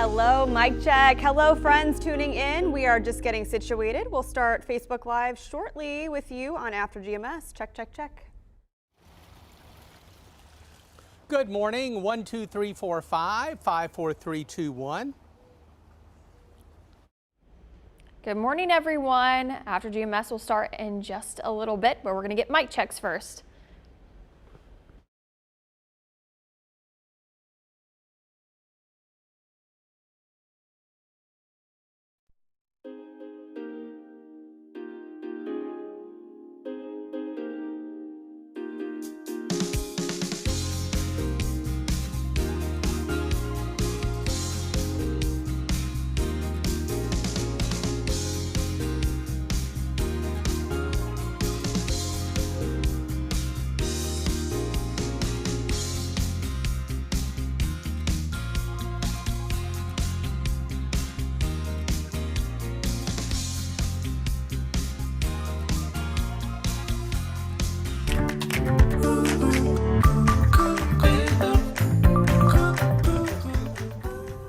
Hello, mic check. Hello, friends tuning in. We are just getting situated. We'll start Facebook Live shortly with you on After GMS. Check, check, check. Good morning. 1, 2, 3, 4, 5, 5, 4, 3, 2, 1. Good morning, everyone. After GMS will start in just a little bit, but we're going to get mic checks first.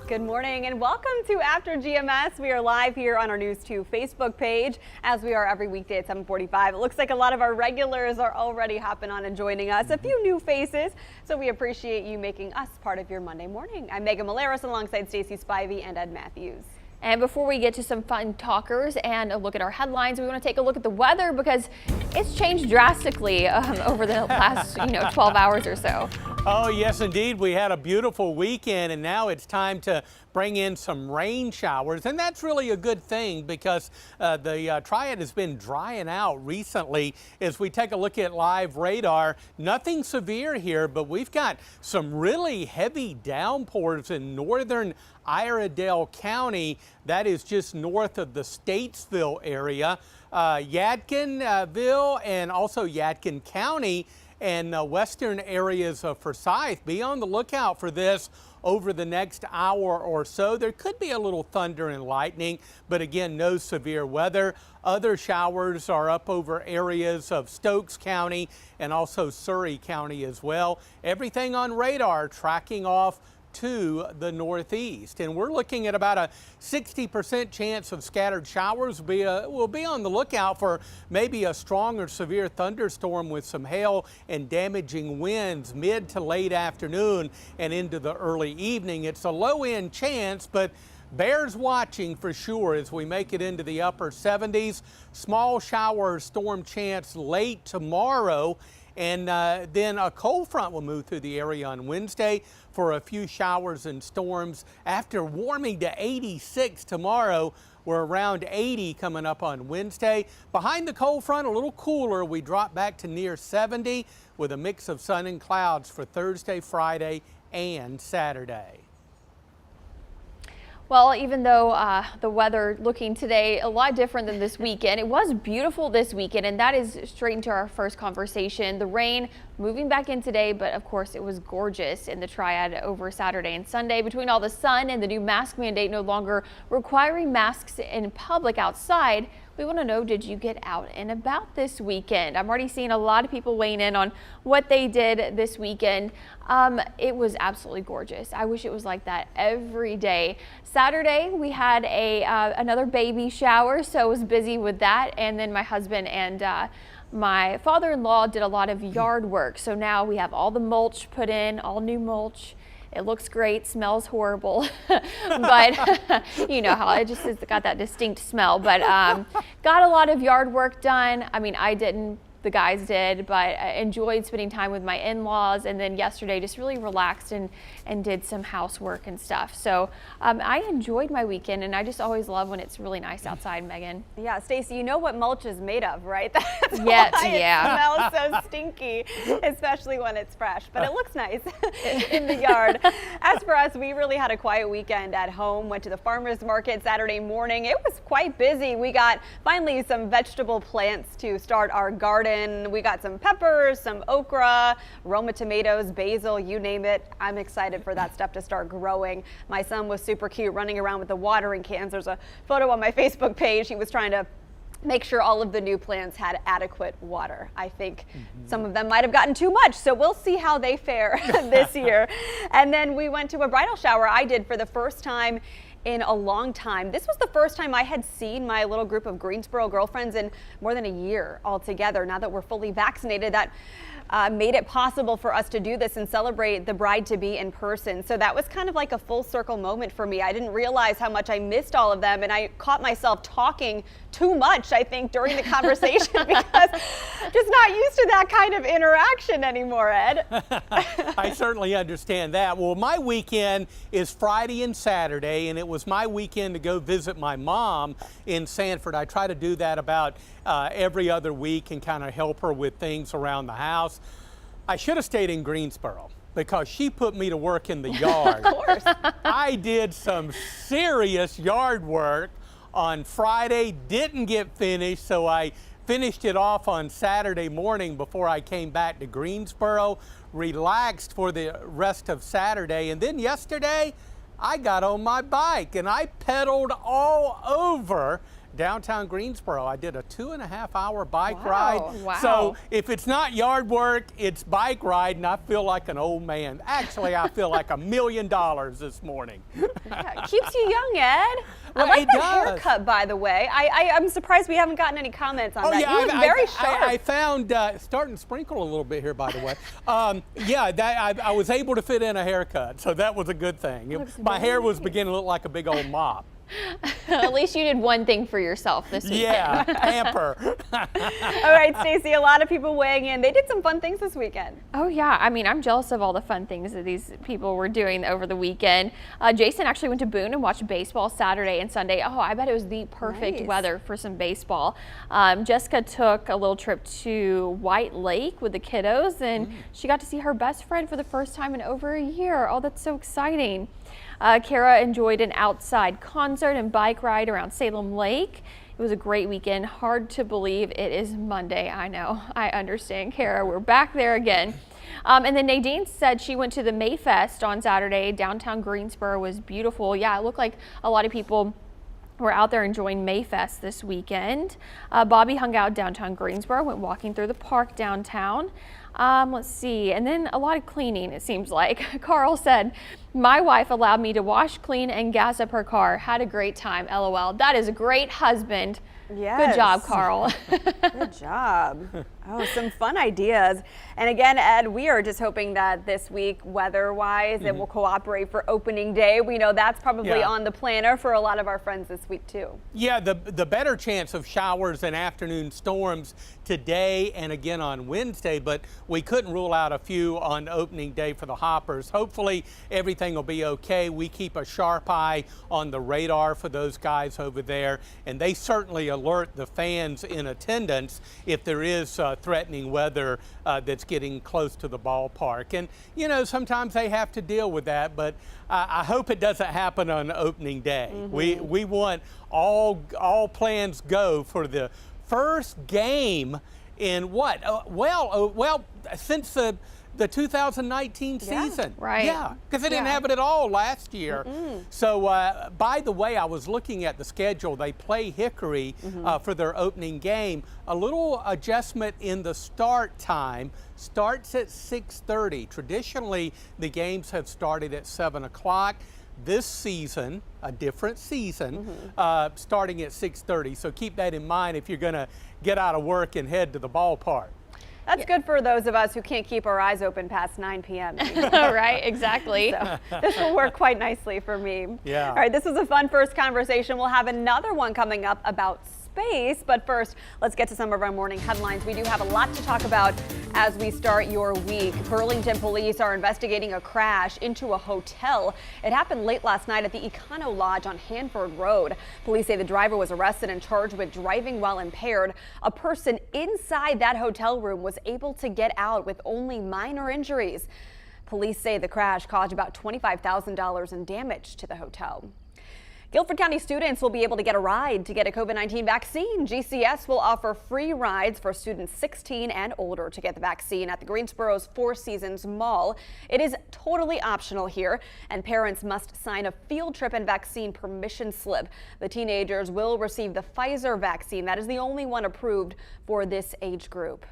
Good morning and welcome to After GMS. We are live here on our News 2 Facebook page as we are every weekday at 7:45. It looks like a lot of our regulars are already hopping on and joining us. A few new faces, so we appreciate you making us part of your Monday morning. I'm Megan Maleris alongside Stacey Spivey and Ed Matthews. And before we get to some fun talkers and a look at our headlines, we want to take a look at the weather because it's changed drastically over the last 12 hours or so. Oh, yes, indeed. We had a beautiful weekend, and now it's time to bring in some rain showers. And that's really a good thing because the triad has been drying out recently. As we take a look at live radar, nothing severe here, but we've got some really heavy downpours in northern Iredell County. That is just north of the Statesville area. Yadkinville and also Yadkin County and western areas of Forsyth. Be on the lookout for this over the next hour or so. There could be a little thunder and lightning, but again, no severe weather. Other showers are up over areas of Stokes County and also Surrey County as well. Everything on radar tracking off to the northeast, and we're looking at about a 60% chance of scattered showers. We'll be on the lookout for maybe a strong or severe thunderstorm with some hail and damaging winds mid to late afternoon and into the early evening. It's a low-end chance, but bears watching for sure as we make it into the upper 70s. Small shower storm chance late tomorrow. And then a cold front will move through the area on Wednesday for a few showers and storms. After warming to 86 tomorrow, we're around 80 coming up on Wednesday. Behind the cold front, a little cooler. We drop back to near 70 with a mix of sun and clouds for Thursday, Friday, and Saturday. Well, even though the weather looking today a lot different than this weekend, it was beautiful this weekend, and that is straight into our first conversation. The rain moving back in today, but of course it was gorgeous in the triad over Saturday and Sunday. Between all the sun and the new mask mandate no longer requiring masks in public outside, we want to know, did you get out and about this weekend? I'm already seeing a lot of people weighing in on what they did this weekend. It was absolutely gorgeous. I wish it was like that every day. Saturday, we had another baby shower, so I was busy with that. And then my husband and my father-in-law did a lot of yard work. So now we have all the mulch put in, all new mulch. It looks great, smells horrible, but you know how it just has got that distinct smell. But got a lot of yard work done. I mean, I didn't. The guys did, but I enjoyed spending time with my in-laws, and then yesterday just really relaxed and did some housework and stuff. So I enjoyed my weekend, and I just always love when it's really nice outside, Megan. Yeah, Stacey, you know what mulch is made of, right? That's Yeah, why yeah. It smells so stinky, especially when it's fresh, but it looks nice in the yard. As for us, we really had a quiet weekend at home. Went to the farmer's market Saturday morning. It was quite busy. We got finally some vegetable plants to start our garden. We got some peppers, some okra, Roma tomatoes, basil, you name it. I'm excited for that stuff to start growing. My son was super cute running around with the watering cans. There's a photo on my Facebook page. He was trying to make sure all of the new plants had adequate water. I think some of them might have gotten too much, so we'll see how they fare this year. And then we went to a bridal shower I did for the first time in a long time. This was the first time I had seen my little group of Greensboro girlfriends in more than a year altogether. Now that we're fully vaccinated, that made it possible for us to do this and celebrate the bride-to-be in person. So that was kind of like a full circle moment for me. I didn't realize how much I missed all of them, and I caught myself talking too much, I think, during the conversation because I'm just not used to that kind of interaction anymore, Ed. I certainly understand that. Well, my weekend is Friday and Saturday, and it was my weekend to go visit my mom in Sanford. I try to do that about every other week and kind of help her with things around the house. I should have stayed in Greensboro because she put me to work in the yard. Of course. I did some serious yard work on Friday, didn't get finished, so I finished it off on Saturday morning before I came back to Greensboro, relaxed for the rest of Saturday, and then yesterday I got on my bike and I pedaled all over downtown Greensboro. I did a 2.5-hour bike ride. Wow. So if it's not yard work, it's bike ride, and I feel like an old man. Actually, I feel like $1 million this morning. Yeah, it keeps you young, Ed. Well, I like it the does. haircut, by the way. I'm surprised we haven't gotten any comments on that. Yeah, You look very sharp. I found, starting to sprinkle a little bit here, by the way. I was able to fit in a haircut, so that was a good thing. My hair was beginning to look like a big old mop. At least you did one thing for yourself this weekend. Yeah, pamper. All right, Stacey, a lot of people weighing in. They did some fun things this weekend. Oh yeah, I mean, I'm jealous of all the fun things that these people were doing over the weekend. Jason actually went to Boone and watched baseball Saturday and Sunday. Oh, I bet it was the perfect Nice. weather for some baseball. Jessica took a little trip to White Lake with the kiddos, and she got to see her best friend for the first time in over a year. Oh, that's so exciting. Kara enjoyed an outside concert and bike ride around Salem Lake. It was a great weekend. Hard to believe it is Monday. I know. I understand, Kara. We're back there again. And then Nadine said she went to the Mayfest on Saturday. Downtown Greensboro was beautiful. Yeah, it looked like a lot of people were out there enjoying Mayfest this weekend. Bobby hung out downtown Greensboro, went walking through the park downtown. Let's see, and then a lot of cleaning, it seems like. Carl said, my wife allowed me to wash, clean, and gas up her car. Had a great time, LOL. That is a great husband. Yes. Good job, Carl. Good job. Oh, some fun ideas. And again, Ed, we are just hoping that this week, weather-wise, it will cooperate for opening day. We know that's probably on the planner for a lot of our friends this week, too. Yeah, the better chance of showers and afternoon storms today and again on Wednesday, but we couldn't rule out a few on opening day for the hoppers. Hopefully everything will be okay. We keep a sharp eye on the radar for those guys over there, and they certainly alert the fans in attendance if there is threatening weather that's getting close to the ballpark. And you know, sometimes they have to deal with that, but I hope it doesn't happen on opening day. We want all plans go for the first game in what? Well, since the 2019 season. Right. Yeah, because they didn't have it at all last year. So, by the way, I was looking at the schedule. They play Hickory for their opening game. A little adjustment in the start time. Starts at 6:30. Traditionally, the games have started at 7 o'clock. This season, a different season, starting at 6:30. So keep that in mind if you're going to get out of work and head to the ballpark. That's good for those of us who can't keep our eyes open past 9 p.m. Right, exactly. So this will work quite nicely for me. Yeah. All right, this was a fun first conversation. We'll have another one coming up about space, but first, let's get to some of our morning headlines. We do have a lot to talk about as we start your week. Burlington police are investigating a crash into a hotel. It happened late last night at the Econo Lodge on Hanford Road. Police say the driver was arrested and charged with driving while impaired. A person inside that hotel room was able to get out with only minor injuries. Police say the crash caused about $25,000 in damage to the hotel. Guilford County students will be able to get a ride to get a COVID-19 vaccine. GCS will offer free rides for students 16 and older to get the vaccine at the Greensboro's Four Seasons Mall. It is totally optional here, and parents must sign a field trip and vaccine permission slip. The teenagers will receive the Pfizer vaccine. That is the only one approved for this age group.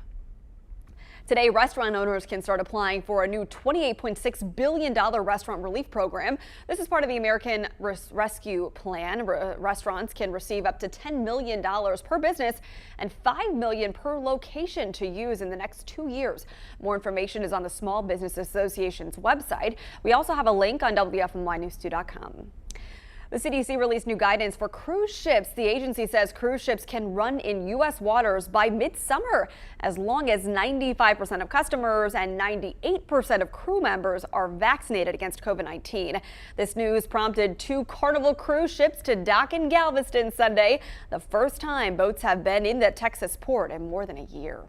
Today, restaurant owners can start applying for a new $28.6 billion restaurant relief program. This is part of the American Rescue Plan. Restaurants can receive up to $10 million per business and $5 million per location to use in the next 2 years. More information is on the Small Business Association's website. We also have a link on WFMYnews2.com. The CDC released new guidance for cruise ships. The agency says cruise ships can run in U.S. waters by midsummer as long as 95% of customers and 98% of crew members are vaccinated against COVID-19. This news prompted 2 Carnival cruise ships to dock in Galveston Sunday, the first time boats have been in the Texas port in more than a year.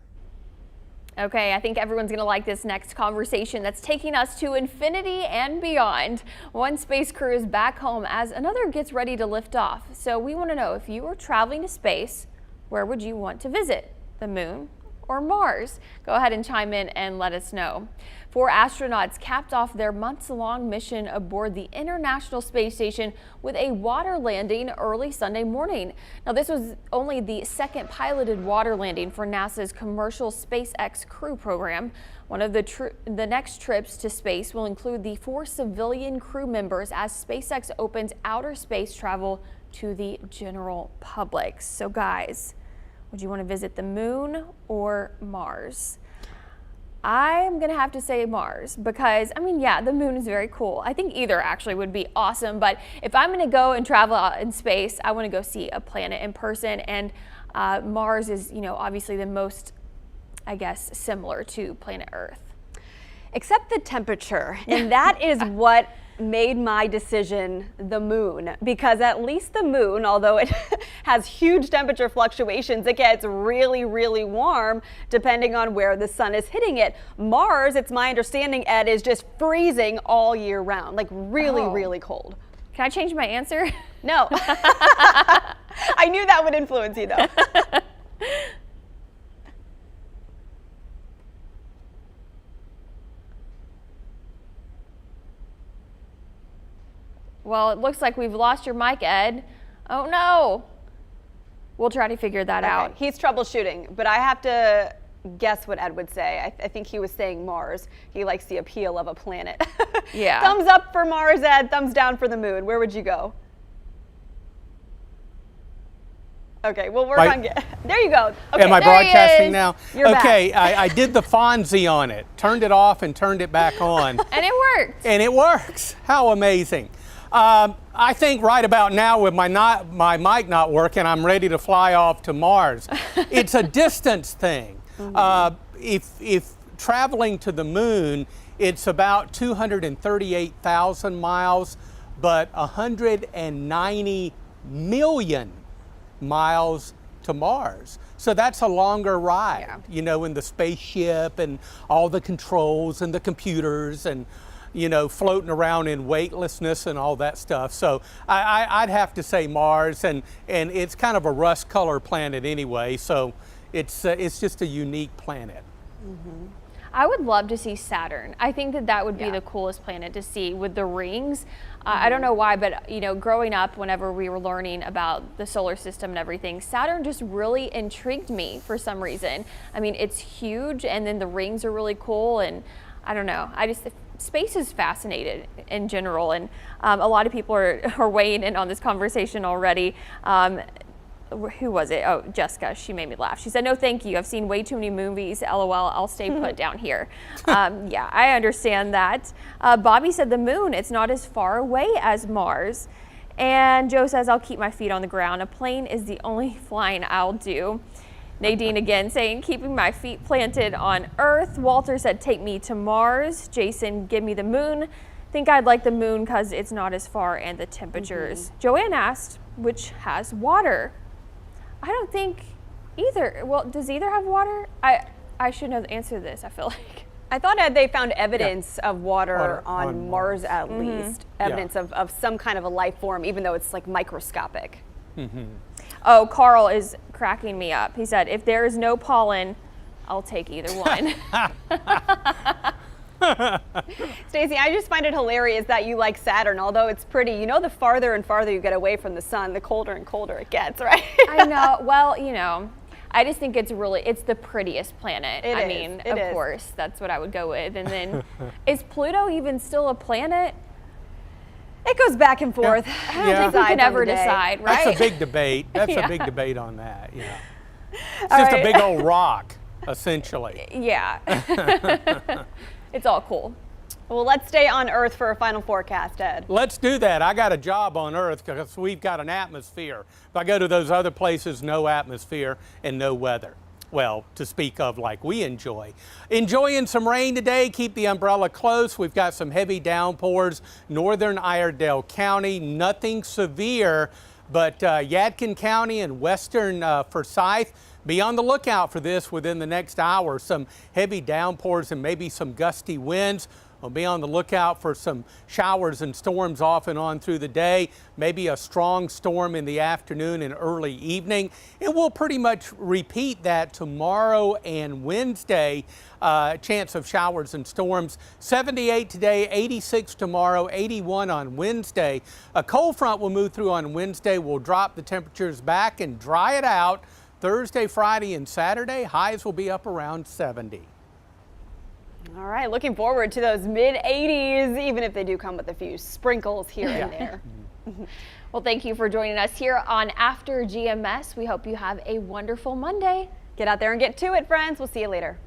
Okay, I think everyone's going to like this next conversation that's taking us to infinity and beyond. One space crew is back home as another gets ready to lift off. So we want to know, if you were traveling to space, where would you want to visit? The moon or Mars? Go ahead and chime in and let us know. 4 astronauts capped off their months-long mission aboard the International Space Station with a water landing early Sunday morning. Now, this was only the second piloted water landing for NASA's commercial SpaceX Crew program. One of the next trips to space will include the 4 civilian crew members as SpaceX opens outer space travel to the general public. So guys, would you want to visit the moon or Mars? I'm going to have to say Mars because, I mean, yeah, the moon is very cool. I think either actually would be awesome. But if I'm going to go and travel out in space, I want to go see a planet in person. And Mars is, obviously the most, I guess, similar to planet Earth. Except the temperature. And that is what made my decision the moon, because at least the moon, although it has huge temperature fluctuations, it gets really, really warm depending on where the sun is hitting it. Mars, it's my understanding, Ed, is just freezing all year round, like really, really cold. Can I change my answer? No. I knew that would influence you, though. Well, it looks like we've lost your mic, Ed. Oh no. We'll try to figure that out. He's troubleshooting, but I have to guess what Ed would say. I think he was saying Mars. He likes the appeal of a planet. Yeah. Thumbs up for Mars, Ed. Thumbs down for the moon. Where would you go? Okay, we'll work on there you go. Okay. Am I broadcasting now? You're okay, back. I did the Fonzie on it. Turned it off and turned it back on. And it worked. And it works. How amazing. I think right about now with my mic not working, I'm ready to fly off to Mars. It's a distance thing. If traveling to the moon, it's about 238,000 miles, but 190 million miles to Mars. So that's a longer ride, in the spaceship and all the controls and the computers and floating around in weightlessness and all that stuff. So I'd have to say Mars, and it's kind of a rust color planet anyway, so it's just a unique planet. Mm-hmm. I would love to see Saturn. I think that would be the coolest planet to see with the rings. I don't know why, but growing up, whenever we were learning about the solar system and everything, Saturn just really intrigued me for some reason. I mean, it's huge, and then the rings are really cool, and I don't know. Space is fascinating in general, and a lot of people are weighing in on this conversation already. Who was it? Oh, Jessica. She made me laugh. She said, "No, thank you. I've seen way too many movies. LOL. I'll stay put down here." Yeah, I understand that. Bobby said the moon. It's not as far away as Mars. And Joe says, "I'll keep my feet on the ground. A plane is the only flying I'll do." Nadine again saying, "Keeping my feet planted on Earth." Walter said, "Take me to Mars." Jason, "Give me the moon. Think I'd like the moon because it's not as far and the temperatures." Joanne asked, "Which has water?" I don't think either. Well, does either have water? I should know the answer to this, I feel like. I thought they found evidence of water on Mars at Mm-hmm. least, evidence of some kind of a life form, even though it's like microscopic. Mm-hmm. Oh, Carl is cracking me up. He said, if there is no pollen, I'll take either one. Stacey, I just find it hilarious that you like Saturn, although it's pretty. You know, the farther and farther you get away from the sun, the colder and colder it gets, right? I know. Well, you know, I just think it's the prettiest planet. It I is. mean, It of is. course, that's what I would go with. And then, is Pluto even still a planet? It goes back and forth. I don't think we can ever decide, right? That's a big debate. That's Yeah. a big debate on that. Yeah. It's All just right. a big old rock, essentially. Yeah. It's all cool. Well, let's stay on Earth for a final forecast, Ed. Let's do that. I got a job on Earth because we've got an atmosphere. If I go to those other places, no atmosphere and no weather. Well, to speak of like we enjoy. Enjoying some rain today, keep the umbrella close. We've got some heavy downpours, northern Iredell County, nothing severe, but Yadkin County and western Forsyth, be on the lookout for this within the next hour. Some heavy downpours and maybe some gusty winds. We'll be on the lookout for some showers and storms off and on through the day, maybe a strong storm in the afternoon and early evening. And we'll pretty much repeat that tomorrow and Wednesday, chance of showers and storms. 78 today, 86 tomorrow, 81 on Wednesday. A cold front will move through on Wednesday. We'll drop the temperatures back and dry it out. Thursday, Friday, and Saturday, highs will be up around 70. All right, looking forward to those mid-80s, even if they do come with a few sprinkles here and there. Well, thank you for joining us here on After GMS. We hope you have a wonderful Monday. Get out there and get to it, friends. We'll see you later.